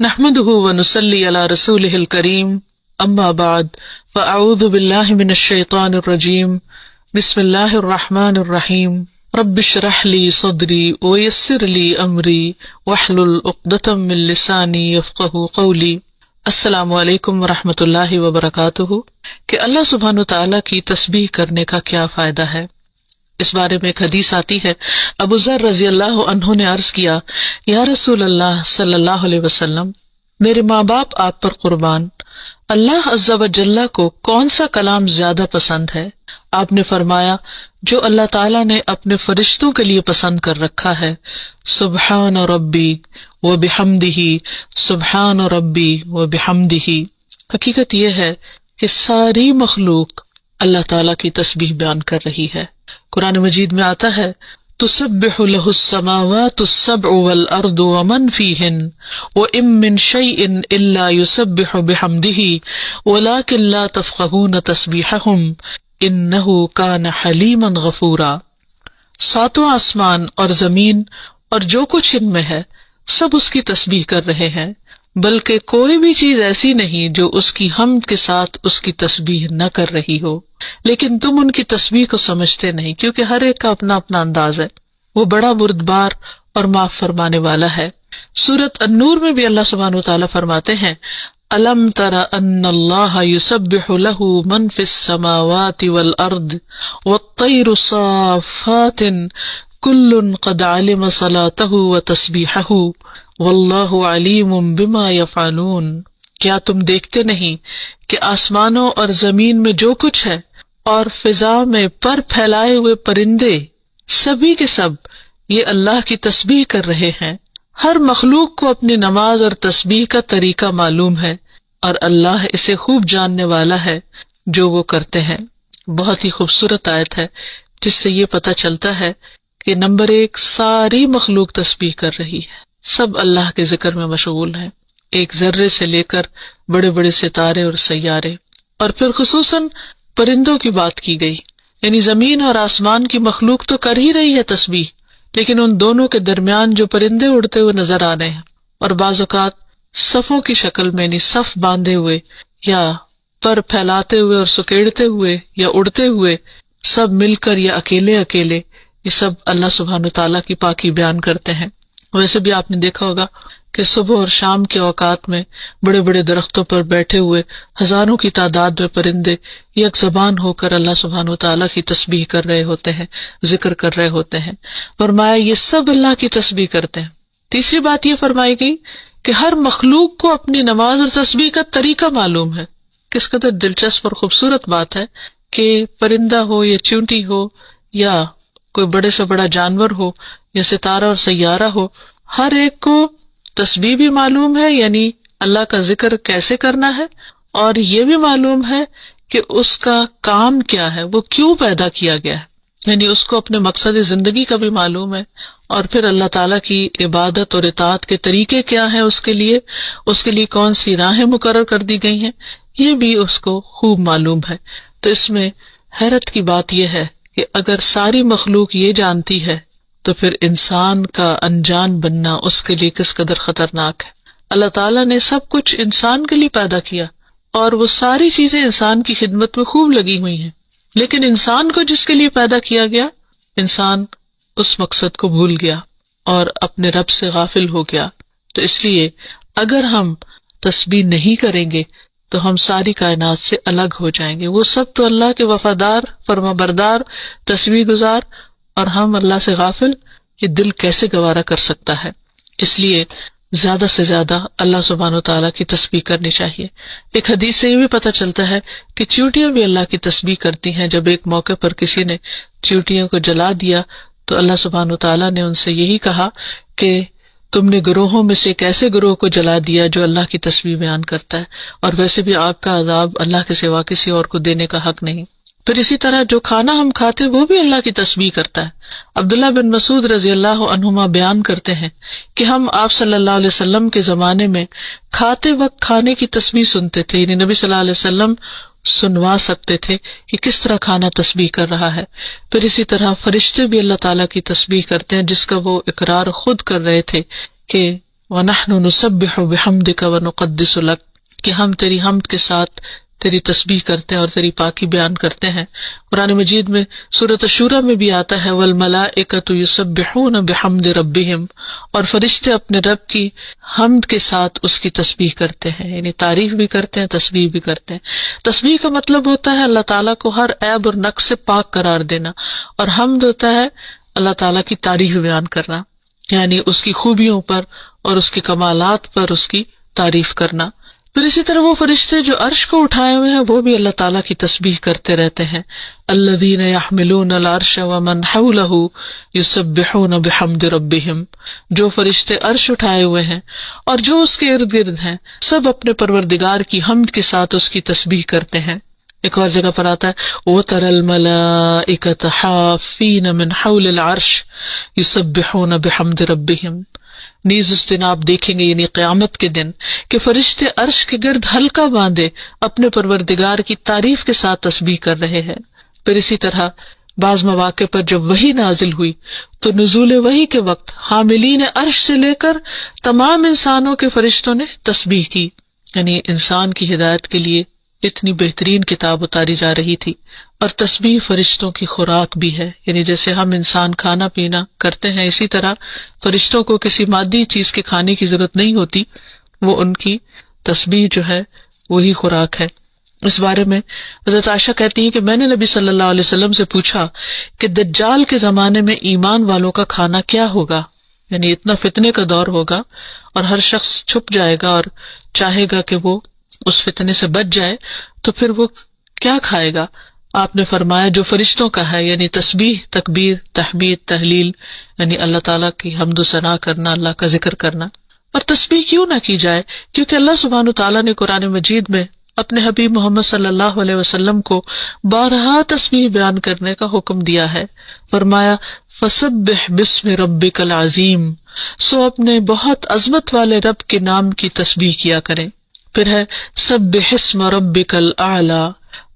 نحمده ونصلي على رسوله الكريم اما بعد فاعوذ بالله من الشيطان الرجيم بسم الله الرحمن الرحيم رب اشرح لي صدري ويسر لي امري واحلل عقدة من لساني يفقهوا قولي۔ السلام علیکم ورحمۃ اللہ وبرکاتہ۔ کہ اللہ سبحانہ وتعالی کی تسبیح کرنے کا کیا فائدہ ہے، اس بارے میں ایک حدیث آتی ہے۔ ابو ذر رضی اللہ عنہ نے عرض کیا، یا رسول اللہ صلی اللہ علیہ وسلم، میرے ماں باپ آپ پر قربان، اللہ عز و جل کو کون سا کلام زیادہ پسند ہے؟ آپ نے فرمایا، جو اللہ تعالیٰ نے اپنے فرشتوں کے لیے پسند کر رکھا ہے، سبحان ربی و بحمدہ، سبحان ربی و بحمدہ۔ حقیقت یہ ہے کہ ساری مخلوق اللہ تعالیٰ کی تسبیح بیان کر رہی ہے۔ قرآن مجید میں آتا ہے، تسبح له السماوات السبع والارض ومن فیہن وان من شیء الا یسبح بحمدہ ولکن لا تفقہون تسبیحہم انہ کان حلیما غفورا۔ ساتوں آسمان اور زمین اور جو کچھ ان میں ہے سب اس کی تسبیح کر رہے ہیں، بلکہ کوئی بھی چیز ایسی نہیں جو اس کی حمد کے ساتھ اس کی تسبیح نہ کر رہی ہو، لیکن تم ان کی تسبیح کو سمجھتے نہیں، کیونکہ ہر ایک کا اپنا اپنا انداز ہے۔ وہ بڑا بردبار اور معاف فرمانے والا ہے۔ سورۃ النور میں بھی اللہ سبحانہ وتعالی فرماتے ہیں، الم تر ان اللہ یسبح له من فی السماوات والارض والطیر صافات کل قد علم صلاتہ وتسبیحہ واللہ علیم بما یفعلون۔ کیا تم دیکھتے نہیں کہ آسمانوں اور زمین میں جو کچھ ہے اور فضا میں پر پھیلائے ہوئے پرندے سبھی کے سب یہ اللہ کی تسبیح کر رہے ہیں۔ ہر مخلوق کو اپنی نماز اور تسبیح کا طریقہ معلوم ہے اور اللہ اسے خوب جاننے والا ہے جو وہ کرتے ہیں۔ بہت ہی خوبصورت آیت ہے جس سے یہ پتہ چلتا ہے کہ نمبر ایک، ساری مخلوق تسبیح کر رہی ہے، سب اللہ کے ذکر میں مشغول ہیں، ایک ذرے سے لے کر بڑے بڑے ستارے اور سیارے۔ اور پھر خصوصاً پرندوں کی بات کی گئی، یعنی زمین اور آسمان کی مخلوق تو کر ہی رہی ہے تسبیح، لیکن ان دونوں کے درمیان جو پرندے اڑتے ہوئے نظر آ رہے ہیں اور بعض اوقات صفوں کی شکل میں، یعنی صف باندھے ہوئے یا پر پھیلاتے ہوئے اور سکیڑتے ہوئے یا اڑتے ہوئے، سب مل کر یا اکیلے اکیلے، یہ سب اللہ سبحانہ تعالیٰ کی پاکی بیان کرتے ہیں۔ ویسے بھی آپ نے دیکھا ہوگا کہ صبح اور شام کے اوقات میں بڑے بڑے درختوں پر بیٹھے ہوئے ہزاروں کی تعداد میں پرندے یک زبان ہو کر اللہ سبحانہ وتعالیٰ کی تسبیح کر رہے ہوتے ہیں، ذکر کر رہے ہوتے ہیں۔ فرمایا یہ سب اللہ کی تسبیح کرتے ہیں۔ تیسری بات یہ فرمائی گئی کہ ہر مخلوق کو اپنی نماز اور تسبیح کا طریقہ معلوم ہے۔ کس قدر دلچسپ اور خوبصورت بات ہے کہ پرندہ ہو یا چونٹی ہو یا کوئی بڑے سے بڑا جانور ہو یا ستارہ اور سیارہ ہو، ہر ایک کو تسبیح بھی معلوم ہے، یعنی اللہ کا ذکر کیسے کرنا ہے، اور یہ بھی معلوم ہے کہ اس کا کام کیا ہے، وہ کیوں پیدا کیا گیا ہے، یعنی اس کو اپنے مقصد زندگی کا بھی معلوم ہے، اور پھر اللہ تعالیٰ کی عبادت اور اطاعت کے طریقے کیا ہیں، اس کے لیے کون سی راہیں مقرر کر دی گئی ہیں، یہ بھی اس کو خوب معلوم ہے۔ تو اس میں حیرت کی بات یہ ہے کہ اگر ساری مخلوق یہ جانتی ہے تو پھر انسان کا انجان بننا اس کے لیے کس قدر خطرناک ہے۔ اللہ تعالیٰ نے سب کچھ انسان کے لیے پیدا کیا اور وہ ساری چیزیں انسان کی خدمت میں خوب لگی ہوئی ہیں، لیکن انسان کو جس کے لیے پیدا کیا گیا، انسان اس مقصد کو بھول گیا اور اپنے رب سے غافل ہو گیا۔ تو اس لیے اگر ہم تسبیح نہیں کریں گے تو ہم ساری کائنات سے الگ ہو جائیں گے۔ وہ سب تو اللہ کے وفادار، فرما بردار، تسبیح گزار، اور ہم اللہ سے غافل، یہ دل کیسے گوارا کر سکتا ہے؟ اس لیے زیادہ سے زیادہ اللہ سبحانہ وتعالیٰ کی تسبیح کرنی چاہیے۔ ایک حدیث سے یہ بھی پتہ چلتا ہے کہ چیونٹیاں بھی اللہ کی تسبیح کرتی ہیں۔ جب ایک موقع پر کسی نے چیونٹیوں کو جلا دیا تو اللہ سبحانہ وتعالیٰ نے ان سے یہی کہا کہ تم نے گروہوں میں سے ایک ایسے گروہ کو جلا دیا جو اللہ کی تسبیح بیان کرتا ہے، اور ویسے بھی آگ کا عذاب اللہ کے سوا کسی اور کو دینے کا حق نہیں۔ پھر اسی طرح جو کھانا ہم کھاتے وہ بھی اللہ کی تسبیح کرتا ہے۔ عبداللہ بن مسعود رضی اللہ عنہما بیان کرتے ہیں کہ ہم آپ صلی اللہ علیہ وسلم کے زمانے میں کھاتے وقت کھانے کی تسبیح سنتے تھے، یعنی نبی صلی اللہ علیہ وسلم سنوا سکتے تھے کہ کس طرح کھانا تسبیح کر رہا ہے۔ پھر اسی طرح فرشتے بھی اللہ تعالیٰ کی تسبیح کرتے ہیں، جس کا وہ اقرار خود کر رہے تھے کہ وَنَحْنُ نُسَبِّحُ بِحَمْدِكَ وَنُقَدِّسُ لَكَ، کہ ہم تیری حمد کے ساتھ تیری تسبیح کرتے ہیں اور تیری پاکی بیان کرتے ہیں۔ قرآن مجید میں سورۃ الشورى میں بھی آتا ہے وَالْمَلَائِكَةُ يُسَبِّحُونَ بِحَمْدِ رَبِّهِمْ، اور فرشتے اپنے رب کی حمد کے ساتھ اس کی تسبیح کرتے ہیں، یعنی تعریف بھی کرتے ہیں، تسبیح بھی کرتے ہیں۔ تسبیح کا مطلب ہوتا ہے اللہ تعالیٰ کو ہر عیب اور نقص سے پاک قرار دینا، اور حمد ہوتا ہے اللہ تعالیٰ کی تعریف بیان کرنا، یعنی اس کی خوبیوں پر اور اس کے کمالات پر اس کی تعریف کرنا۔ پھر اسی طرح وہ فرشتے جو عرش کو اٹھائے ہوئے ہیں وہ بھی اللہ تعالیٰ کی تسبیح کرتے رہتے ہیں۔ الذین یحملون العرش ومن حولہ یسبحون بحمد ربہم، جو فرشتے عرش اٹھائے ہوئے ہیں اور جو اس کے ارد گرد ہیں سب اپنے پروردگار کی حمد کے ساتھ اس کی تسبیح کرتے ہیں۔ ایک اور جگہ پر آتا ہے وَتَرَى الْمَلَائِكَةَ حَافِّينَ مِنْ حَوْلِ الْعَرْشِ يُسَبِّحُونَ بِحَمْدِ رَبِّهِمْ، نیز اس دن آپ دیکھیں گے یعنی قیامت کے دن کہ فرشتے عرش کے گرد حلقہ باندھے اپنے پروردگار کی تعریف کے ساتھ تسبیح کر رہے ہیں۔ پھر اسی طرح بعض مواقع پر جب وحی نازل ہوئی تو نزول وحی کے وقت حاملین عرش سے لے کر تمام انسانوں کے فرشتوں نے تسبیح کی، یعنی انسان کی ہدایت کے لیے اتنی بہترین کتاب اتاری جا رہی تھی۔ اور تسبیح فرشتوں کی خوراک بھی ہے، یعنی جیسے ہم انسان کھانا پینا کرتے ہیں اسی طرح فرشتوں کو کسی مادی چیز کے کھانے کی ضرورت نہیں ہوتی، وہ ان کی تسبیح جو ہے وہی خوراک ہے۔ اس بارے میں حضرت عائشہ کہتی ہیں کہ میں نے نبی صلی اللہ علیہ وسلم سے پوچھا کہ دجال کے زمانے میں ایمان والوں کا کھانا کیا ہوگا، یعنی اتنا فتنے کا دور ہوگا اور ہر شخص چھپ جائے گا اور چاہے گا کہ وہ اس فتنے سے بچ جائے، تو پھر وہ کیا کھائے گا؟ آپ نے فرمایا جو فرشتوں کا ہے، یعنی تسبیح، تکبیر، تحمید، تحلیل، یعنی اللہ تعالیٰ کی حمد و ثنا کرنا، اللہ کا ذکر کرنا۔ اور تسبیح کیوں نہ کی جائے؟ کیونکہ اللہ سبحانہ تعالیٰ نے قرآن مجید میں اپنے حبیب محمد صلی اللہ علیہ وسلم کو بارہا تسبیح بیان کرنے کا حکم دیا ہے۔ فرمایا فسبح باسم ربک العظیم، سو اپنے بہت عظمت والے رب کے نام کی تسبیح کیا کریں۔ پھر ہے سبح اسم ربک الاعلی،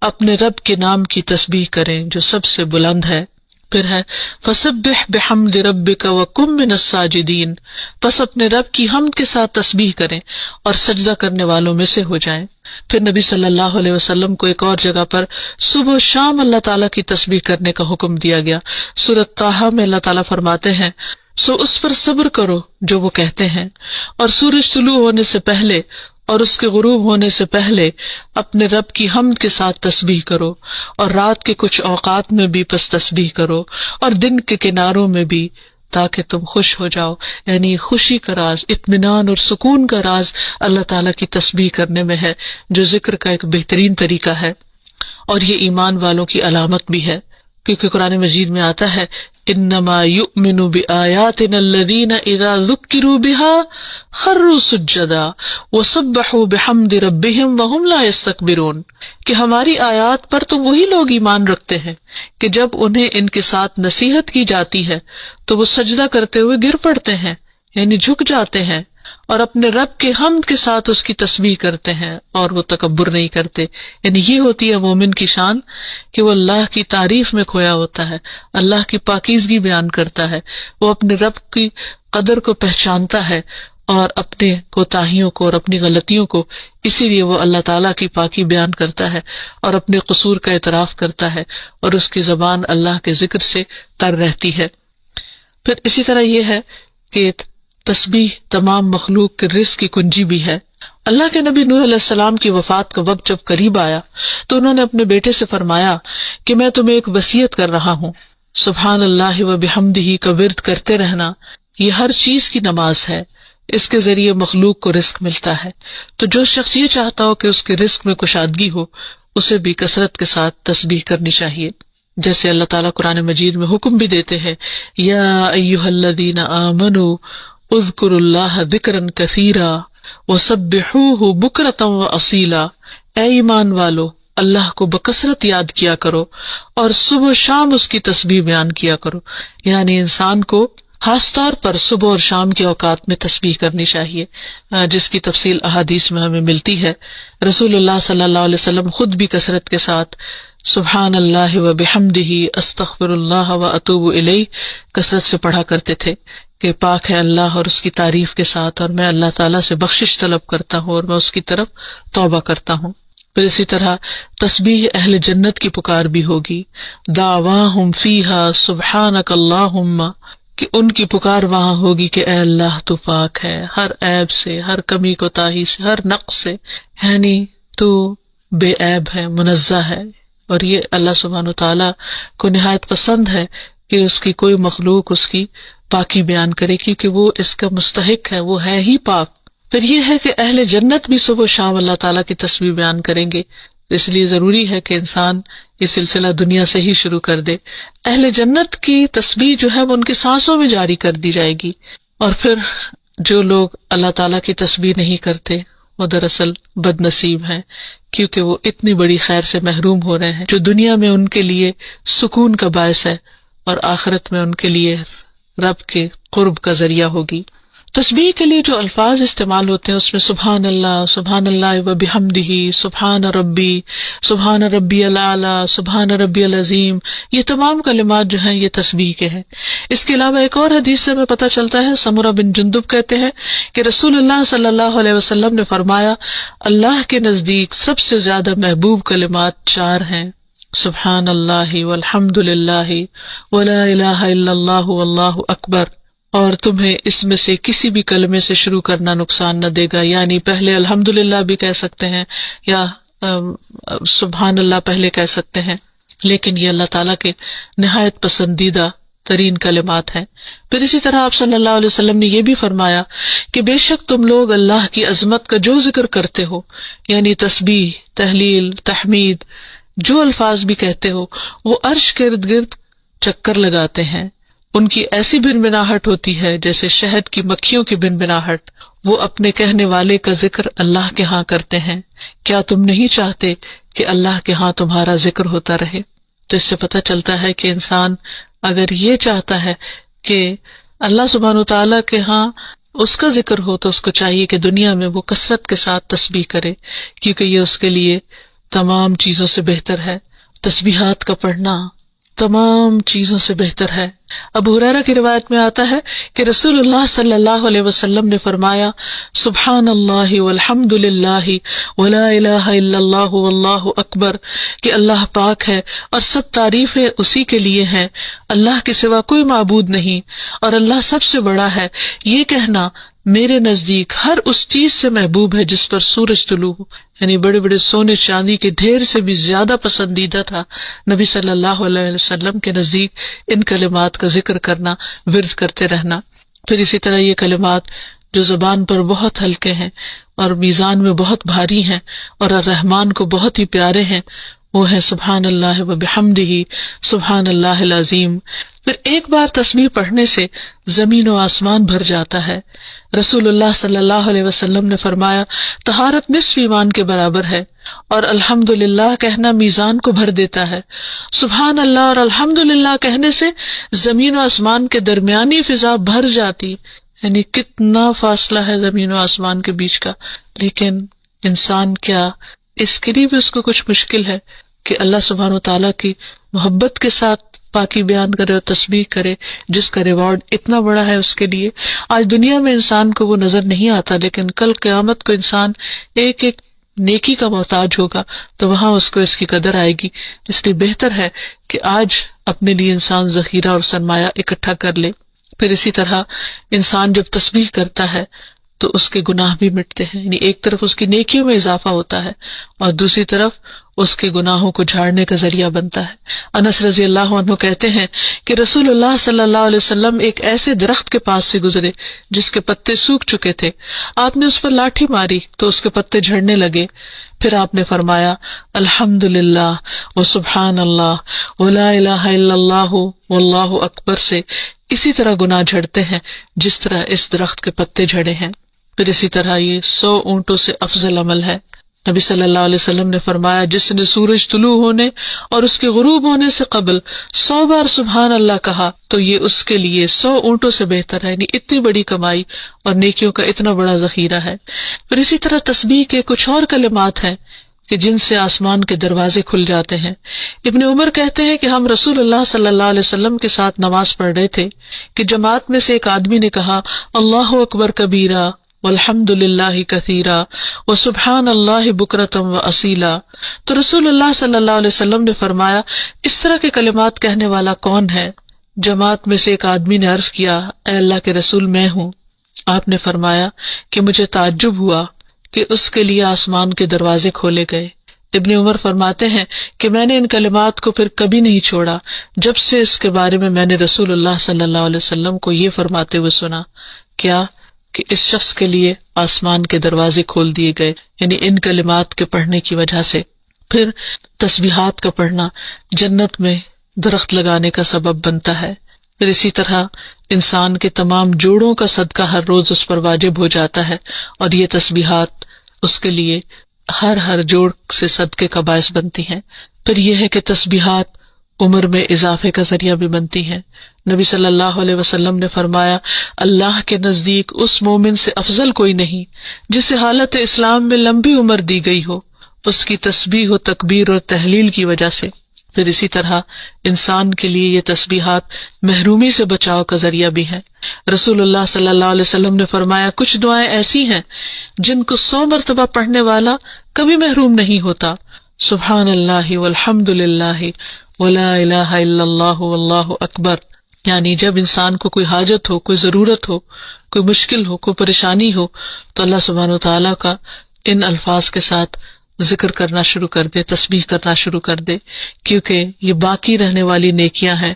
اپنے رب کے نام کی تسبیح کریں جو سب سے بلند ہے۔ پھر ہے فسبح بحمد ربک وکن من الساجدین، پس اپنے رب کی حمد کے ساتھ تسبیح کریں اور سجدہ کرنے والوں میں سے ہو جائیں۔ پھر نبی صلی اللہ علیہ وسلم کو ایک اور جگہ پر صبح و شام اللہ تعالیٰ کی تسبیح کرنے کا حکم دیا گیا۔ سورۃ طٰہٰ میں اللہ تعالیٰ فرماتے ہیں سو اس پر صبر کرو جو وہ کہتے ہیں، اور سورج طلوع ہونے سے پہلے اور اس کے غروب ہونے سے پہلے اپنے رب کی حمد کے ساتھ تسبیح کرو، اور رات کے کچھ اوقات میں بھی پس تسبیح کرو، اور دن کے کناروں میں بھی، تاکہ تم خوش ہو جاؤ۔ یعنی خوشی کا راز، اطمینان اور سکون کا راز اللہ تعالیٰ کی تسبیح کرنے میں ہے، جو ذکر کا ایک بہترین طریقہ ہے، اور یہ ایمان والوں کی علامت بھی ہے، کیونکہ قرآن مجید میں آتا ہے انما یؤمن بآیاتنا الذین اذا ذکروا بها خروا سجدا وسبحوا بحمد ربهم وهم لا یستکبرون، کہ ہماری آیات پر تو وہی لوگ ایمان رکھتے ہیں کہ جب انہیں ان کے ساتھ نصیحت کی جاتی ہے تو وہ سجدہ کرتے ہوئے گر پڑتے ہیں، یعنی جھک جاتے ہیں، اور اپنے رب کے حمد کے ساتھ اس کی تسبیح کرتے ہیں اور وہ تکبر نہیں کرتے۔ یعنی یہ ہوتی ہے مومن کی شان کہ وہ اللہ کی تعریف میں کھویا ہوتا ہے، اللہ کی پاکیزگی بیان کرتا ہے، وہ اپنے رب کی قدر کو پہچانتا ہے اور اپنے کوتاہیوں کو اور اپنی غلطیوں کو، اسی لیے وہ اللہ تعالیٰ کی پاکی بیان کرتا ہے اور اپنے قصور کا اعتراف کرتا ہے، اور اس کی زبان اللہ کے ذکر سے تر رہتی ہے۔ پھر اسی طرح یہ ہے کہ تسبیح تمام مخلوق کے رزق کی کنجی بھی ہے۔ اللہ کے نبی نوح علیہ السلام کی وفات کا وقت جب قریب آیا تو انہوں نے اپنے بیٹے سے فرمایا کہ میں تمہیں ایک وصیت کر رہا ہوں، سبحان اللہ و بحمدہ کا ورد کرتے رہنا، یہ ہر چیز کی نماز ہے، اس کے ذریعے مخلوق کو رزق ملتا ہے، تو جو شخص یہ چاہتا ہو کہ اس کے رزق میں کشادگی ہو اسے بھی کثرت کے ساتھ تسبیح کرنی چاہیے، جیسے اللہ تعالیٰ قرآن مجید میں حکم بھی دیتے ہیں یا ایھا الذین آمنوا اذکروا اللہ ذکرا کثیرا وسبحوہ بکرۃ واصیلا، اے ایمان والو اللہ کو بکثرت یاد کیا کرو اور صبح و شام اس کی تسبیح بیان کیا کرو۔ یعنی انسان کو خاص طور پر صبح اور شام کے اوقات میں تسبیح کرنی چاہیے، جس کی تفصیل احادیث میں ہمیں ملتی ہے۔ رسول اللہ صلی اللہ علیہ وسلم خود بھی کثرت کے ساتھ سبحان اللہ و بحمدہ استغفر اللہ و اتوب الیہ کثرت سے پڑھا کرتے تھے کہ پاک ہے اللہ اور اس کی تعریف کے ساتھ، اور میں اللہ تعالیٰ سے بخشش طلب کرتا ہوں اور میں اس کی طرف توبہ کرتا ہوں۔ پھر اسی طرح تسبیح اہل جنت کی پکار بھی ہوگی، دعواہم فیہا سبحانک اللہم، کہ ان کی پکار وہاں ہوگی کہ اے اللہ تو پاک ہے ہر عیب سے، ہر کمی کوتاہی سے، ہر نقص سے، یعنی تو بے عیب ہے، منزہ ہے۔ اور یہ اللہ سبحانہ وتعالیٰ کو نہایت پسند ہے کہ اس کی کوئی مخلوق اس کی پاکی بیان کرے، کیونکہ وہ اس کا مستحق ہے، وہ ہے ہی پاک۔ پھر یہ ہے کہ اہل جنت بھی صبح و شام اللہ تعالیٰ کی تسبیح بیان کریں گے، اس لیے ضروری ہے کہ انسان یہ سلسلہ دنیا سے ہی شروع کر دے۔ اہل جنت کی تسبیح جو ہے وہ ان کی سانسوں میں جاری کر دی جائے گی، اور پھر جو لوگ اللہ تعالیٰ کی تسبیح نہیں کرتے وہ دراصل بد نصیب ہیں، کیونکہ وہ اتنی بڑی خیر سے محروم ہو رہے ہیں جو دنیا میں ان کے لیے سکون کا باعث ہے اور آخرت میں ان کے لیے رب کے قرب کا ذریعہ ہوگی۔ تسبیح کے لیے جو الفاظ استعمال ہوتے ہیں اس میں سبحان اللہ و بحمدہ، سبحان ربی الاعلی، سبحان ربی العظیم، یہ تمام کلمات جو ہیں یہ تسبیح کے ہیں۔ اس کے علاوہ ایک اور حدیث سے ہمیں پتہ چلتا ہے، سمرہ بن جندب کہتے ہیں کہ رسول اللہ صلی اللہ علیہ وسلم نے فرمایا، اللہ کے نزدیک سب سے زیادہ محبوب کلمات 4 ہیں، سبحان اللہ والحمد للہ ولا الہ الا اللہ واللہ اکبر، اور تمہیں اس میں سے کسی بھی کلمے سے شروع کرنا نقصان نہ دے گا، یعنی پہلے الحمدللہ بھی کہہ سکتے ہیں یا سبحان اللہ پہلے کہہ سکتے ہیں، لیکن یہ اللہ تعالیٰ کے نہایت پسندیدہ ترین کلمات ہیں۔ پھر اسی طرح آپ صلی اللہ علیہ وسلم نے یہ بھی فرمایا کہ بے شک تم لوگ اللہ کی عظمت کا جو ذکر کرتے ہو، یعنی تسبیح، تحلیل، تحمید، جو الفاظ بھی کہتے ہو، وہ عرش کے ارد گرد چکر لگاتے ہیں، ان کی ایسی بنبناہٹ ہوتی ہے جیسے شہد کی مکھیوں کی بنبناہٹ، وہ اپنے کہنے والے کا ذکر اللہ کے ہاں کرتے ہیں، کیا تم نہیں چاہتے کہ اللہ کے ہاں تمہارا ذکر ہوتا رہے؟ تو اس سے پتہ چلتا ہے کہ انسان اگر یہ چاہتا ہے کہ اللہ سبحانہ وتعالیٰ کے ہاں اس کا ذکر ہو تو اس کو چاہیے کہ دنیا میں وہ کثرت کے ساتھ تسبیح کرے، کیونکہ یہ اس کے لیے تمام چیزوں سے بہتر ہے۔ تسبیحات کا پڑھنا تمام چیزوں سے بہتر ہے۔ ابو ہریرہ کی روایت میں آتا ہے کہ رسول اللہ صلی اللہ علیہ وسلم نے فرمایا، سبحان اللہ والحمد للہ ولا الہ الا اللہ واللہ اکبر، کہ اللہ پاک ہے اور سب تعریفیں اسی کے لیے ہیں، اللہ کے سوا کوئی معبود نہیں، اور اللہ سب سے بڑا ہے۔ یہ کہنا میرے نزدیک ہر اس چیز سے محبوب ہے جس پر سورج طلوع ہو، یعنی بڑے بڑے سونے چاندی کے ڈھیر سے بھی زیادہ پسندیدہ تھا نبی صلی اللہ علیہ وسلم کے نزدیک ان کلمات کا ذکر کرنا، ورد کرتے رہنا۔ پھر اسی طرح یہ کلمات جو زبان پر بہت ہلکے ہیں اور میزان میں بہت بھاری ہیں اور الرحمن کو بہت ہی پیارے ہیں، وہ ہے سبحان اللہ و بحمدہ، سبحان اللہ العظیم۔ پھر ایک بار تسبیح پڑھنے سے زمین و آسمان بھر جاتا ہے۔ رسول اللہ صلی اللہ علیہ وسلم نے فرمایا، طہارت نصف ایمان کے برابر ہے، اور الحمدللہ کہنا میزان کو بھر دیتا ہے۔ سبحان اللہ اور الحمدللہ کہنے سے زمین و آسمان کے درمیانی فضا بھر جاتی، یعنی کتنا فاصلہ ہے زمین و آسمان کے بیچ کا، لیکن انسان کیا اس کے لیے بھی اس کو کچھ مشکل ہے کہ اللہ سبحانہ و تعالیٰ کی محبت کے ساتھ پاکی بیان کرے اور تسبیح کرے، جس کا ریوارڈ اتنا بڑا ہے اس کے لیے۔ آج دنیا میں انسان کو وہ نظر نہیں آتا، لیکن کل قیامت کو انسان ایک ایک نیکی کا محتاج ہوگا تو وہاں اس کو اس کی قدر آئے گی۔ اس لیے بہتر ہے کہ آج اپنے لیے انسان ذخیرہ اور سرمایہ اکٹھا کر لے۔ پھر اسی طرح انسان جب تسبیح کرتا ہے تو اس کے گناہ بھی مٹتے ہیں، یعنی ایک طرف اس کی نیکیوں میں اضافہ ہوتا ہے اور دوسری طرف اس کے گناہوں کو جھاڑنے کا ذریعہ بنتا ہے۔ انس رضی اللہ عنہ کہتے ہیں کہ رسول اللہ صلی اللہ علیہ وسلم ایک ایسے درخت کے پاس سے گزرے جس کے پتے سوکھ چکے تھے، آپ نے اس پر لاٹھی ماری تو اس کے پتے جھڑنے لگے، پھر آپ نے فرمایا، الحمدللہ وسبحان اللہ ولا الہ الا اللہ واللہ اکبر سے اسی طرح گناہ جھڑتے ہیں جس طرح اس درخت کے پتے جھڑے ہیں۔ پھر اسی طرح یہ 100 اونٹوں سے افضل عمل ہے۔ نبی صلی اللہ علیہ وسلم نے فرمایا، جس نے سورج طلوع ہونے اور اس کے غروب ہونے سے قبل 100 بار سبحان اللہ کہا تو یہ اس کے لیے 100 اونٹوں سے بہتر ہے، یعنی اتنی بڑی کمائی اور نیکیوں کا اتنا بڑا ذخیرہ ہے۔ پھر اسی طرح تسبیح کے کچھ اور کلمات ہیں کہ جن سے آسمان کے دروازے کھل جاتے ہیں۔ ابن عمر کہتے ہیں کہ ہم رسول اللہ صلی اللہ علیہ وسلم کے ساتھ نماز پڑھ رہے تھے کہ جماعت میں سے ایک آدمی نے کہا اللہ اکبر کبیرہ والحمد للہ کثیرا وسبحان اللہ بکرۃ واصیلا، تو رسول اللہ صلی اللہ علیہ وسلم نے فرمایا اس طرح کے کلمات کہنے والا کون ہے؟ جماعت میں سے ایک آدمی نے عرض کیا اے اللہ کے رسول میں ہوں۔ آپ نے فرمایا کہ مجھے تعجب ہوا کہ اس کے لیے آسمان کے دروازے کھولے گئے۔ ابن عمر فرماتے ہیں کہ میں نے ان کلمات کو پھر کبھی نہیں چھوڑا جب سے اس کے بارے میں نے رسول اللہ صلی اللہ علیہ وسلم کو یہ فرماتے ہوئے سنا، کیا کہ اس شخص کے لیے آسمان کے دروازے کھول دیے گئے، یعنی ان کلمات کے پڑھنے کی وجہ سے۔ پھر تسبیحات کا پڑھنا جنت میں درخت لگانے کا سبب بنتا ہے۔ پھر اسی طرح انسان کے تمام جوڑوں کا صدقہ ہر روز اس پر واجب ہو جاتا ہے، اور یہ تسبیحات اس کے لیے ہر جوڑ سے صدقے کا باعث بنتی ہیں۔ پھر یہ ہے کہ تسبیحات عمر میں اضافے کا ذریعہ بھی بنتی ہیں۔ نبی صلی اللہ علیہ وسلم نے فرمایا اللہ کے نزدیک اس مومن سے افضل کوئی نہیں جسے حالت اسلام میں لمبی عمر دی گئی ہو، اس کی تسبیح و تکبیر اور تحلیل کی وجہ سے۔ پھر اسی طرح انسان کے لیے یہ تسبیحات محرومی سے بچاؤ کا ذریعہ بھی ہیں۔ رسول اللہ صلی اللہ علیہ وسلم نے فرمایا کچھ دعائیں ایسی ہیں جن کو 100 مرتبہ پڑھنے والا کبھی محروم نہیں ہوتا۔ سبحان اللہ والحمد للہ ولا الہ الا اللہ واللہ اکبر، یعنی جب انسان کو کوئی حاجت ہو، کوئی ضرورت ہو، کوئی مشکل ہو، کوئی پریشانی ہو، تو اللہ سبحانہ وتعالیٰ کا ان الفاظ کے ساتھ ذکر کرنا شروع کر دے، تسبیح کرنا شروع کر دے، کیونکہ یہ باقی رہنے والی نیکیاں ہیں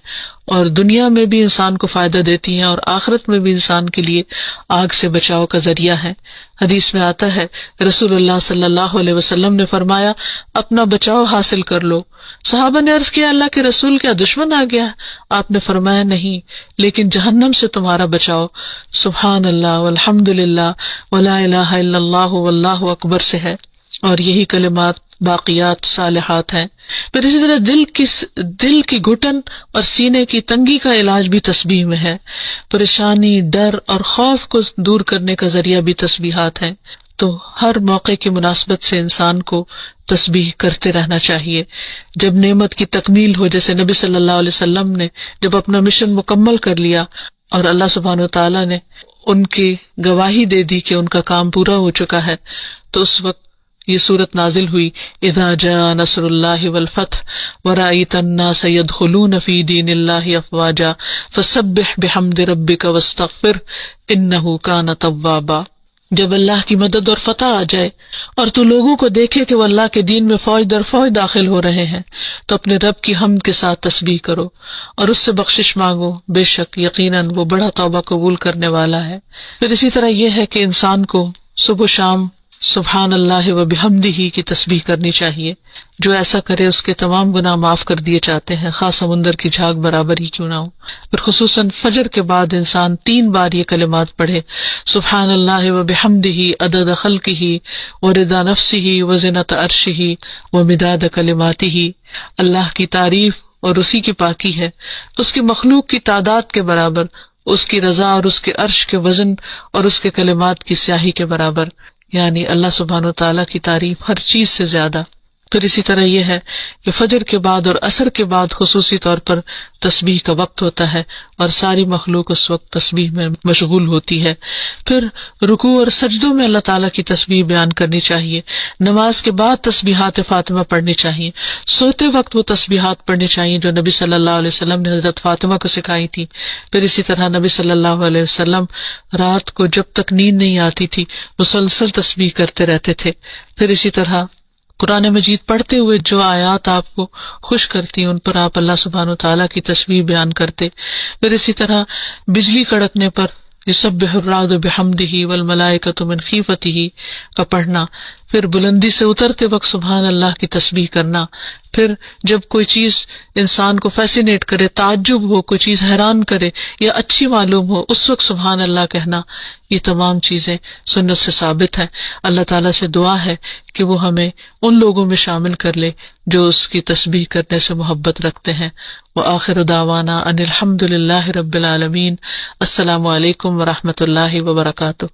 اور دنیا میں بھی انسان کو فائدہ دیتی ہیں اور آخرت میں بھی انسان کے لیے آگ سے بچاؤ کا ذریعہ ہے۔ حدیث میں آتا ہے رسول اللہ صلی اللہ علیہ وسلم نے فرمایا اپنا بچاؤ حاصل کر لو۔ صحابہ نے عرض کیا اللہ کے رسول کیا دشمن آ گیا؟ آپ نے فرمایا نہیں، لیکن جہنم سے تمہارا بچاؤ سبحان اللہ والحمد للہ ولا الہ الا اللہ واللہ اکبر سے ہے، اور یہی کلمات باقیات صالحات ہیں۔ پھر اسی طرح دل کی گھٹن اور سینے کی تنگی کا علاج بھی تسبیح میں ہے۔ پریشانی، ڈر اور خوف کو دور کرنے کا ذریعہ بھی تسبیحات ہیں۔ تو ہر موقع کی مناسبت سے انسان کو تسبیح کرتے رہنا چاہیے۔ جب نعمت کی تکمیل ہو، جیسے نبی صلی اللہ علیہ وسلم نے جب اپنا مشن مکمل کر لیا اور اللہ سبحانہ وتعالیٰ نے ان کی گواہی دے دی کہ ان کا کام پورا ہو چکا ہے، تو اس وقت یہ صورت نازل ہوئی اذا جاء نصر اللہ والفتح ورأیت الناس يدخلون فی دین اللہ افواجا فسبح بحمد ربک واستغفر انہ کان توابا۔ جب اللہ کی مدد اور فتح آ جائے اور تو لوگوں کو دیکھے کہ وہ اللہ کے دین میں فوج در فوج داخل ہو رہے ہیں، تو اپنے رب کی حمد کے ساتھ تسبیح کرو اور اس سے بخشش مانگو، بے شک یقیناً وہ بڑا توبہ قبول کرنے والا ہے۔ پھر اسی طرح یہ ہے کہ انسان کو صبح و شام سبحان اللہ و بحمدہ کی تسبیح کرنی چاہیے۔ جو ایسا کرے اس کے تمام گناہ معاف کر دیے جاتے ہیں، خاص سمندر کی جھاگ برابر ہی کیوں نہ ہو۔ پھر خصوصاً فجر کے بعد انسان 3 بار یہ کلمات پڑھے، سبحان اللہ و بحمدہ عدد خلقہ ورضا نفسہ وزنۃ عرشہ ومداد کلماتہ۔ اللہ کی تعریف اور اسی کی پاکی ہے، اس کی مخلوق کی تعداد کے برابر، اس کی رضا اور اس کے عرش کے وزن اور اس کے کلمات کی سیاہی کے برابر، یعنی اللہ سبحانہ و تعالیٰ کی تعریف ہر چیز سے زیادہ۔ پھر اسی طرح یہ ہے کہ فجر کے بعد اور عصر کے بعد خصوصی طور پر تسبیح کا وقت ہوتا ہے اور ساری مخلوق اس وقت تسبیح میں مشغول ہوتی ہے۔ پھر رکوع اور سجدوں میں اللہ تعالیٰ کی تسبیح بیان کرنی چاہیے۔ نماز کے بعد تسبیحات فاطمہ پڑھنی چاہیے۔ سوتے وقت وہ تسبیحات پڑھنی چاہیے جو نبی صلی اللہ علیہ وسلم نے حضرت فاطمہ کو سکھائی تھی۔ پھر اسی طرح نبی صلی اللہ علیہ وسلم رات کو جب تک نیند نہیں آتی تھی مسلسل تسبیح کرتے رہتے تھے۔ پھر اسی طرح قرآن مجید پڑھتے ہوئے جو آیات آپ کو خوش کرتی ہیں ان پر آپ اللہ سبحانہ و تعالیٰ کی تسبیح بیان کرتے۔ پھر اسی طرح بجلی کڑکنے پر یسبح الرعد بحمدہ والملائکۃ من خیفتہ کا پڑھنا، پھر بلندی سے اترتے وقت سبحان اللہ کی تسبیح کرنا، پھر جب کوئی چیز انسان کو فیسینیٹ کرے، تعجب ہو، کوئی چیز حیران کرے یا اچھی معلوم ہو، اس وقت سبحان اللہ کہنا، یہ تمام چیزیں سنت سے ثابت ہیں۔ اللہ تعالیٰ سے دعا ہے کہ وہ ہمیں ان لوگوں میں شامل کر لے جو اس کی تسبیح کرنے سے محبت رکھتے ہیں۔ وآخر دعوانا ان الحمد للہ رب العالمین۔ السلام علیکم ورحمۃ اللہ وبرکاتہ۔